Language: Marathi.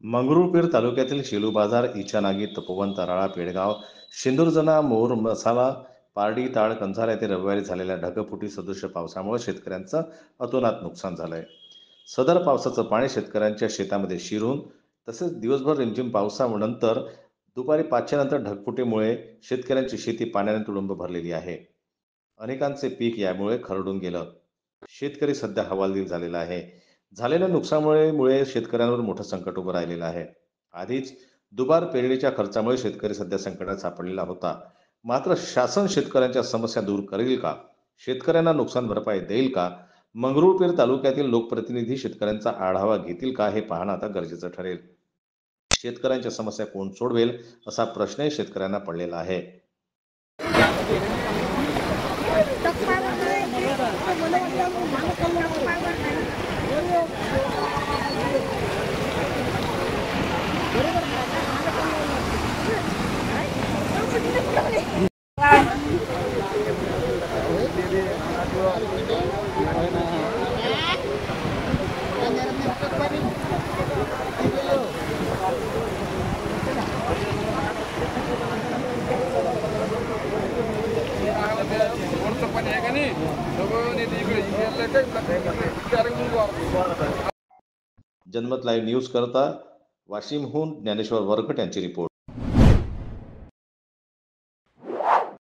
मंगरुळपीर तालुक्यातील शेलू बाजार, इचानागी, तपोवन, तराळा, पेडगाव, शेंदूरजना, मोर, मसाला, पारडी, ताळ, कंधार येथे रविवारी झालेल्या ढगफुटी सदृश पावसामुळे शेतकऱ्यांचं अतोनात नुकसान झालंय. सदर पावसाचं पाणी शेतकऱ्यांच्या शेतामध्ये शिरून तसेच दिवसभर रिमझिम पावसानंतर दुपारी 5च्या नंतर ढगफुटीमुळे शेतकऱ्यांची शेती पाण्याने तुडुंब भरलेली आहे. अनेकांचे पीक यामुळे खरडून गेलं. शेतकरी सध्या हवालदिल झालेला आहे. झालेल्या नुकसानामुळे शेतकऱ्यांवर मोठं संकट उभं राहिलेलं आहे. आधीच दुबार पेरणीच्या खर्चामुळे शेतकरी सध्या संकटात सापडलेला होता. मात्र शासन शेतकऱ्यांच्या समस्या दूर करेल का? शेतकऱ्यांना नुकसान भरपाई देईल का? मंगरुळपीर तालुक्यातील लोकप्रतिनिधी शेतकऱ्यांचा आढावा घेतील का? हे पाहणं आता गरजेचं ठरेल. शेतकऱ्यांच्या समस्या कोण सोडवेल असा प्रश्नही शेतकऱ्यांना पडलेला आहे. जनमत लाईव्ह न्यूज करता वाशिमहून ज्ञानेश्वर वरखट यांची रिपोर्ट.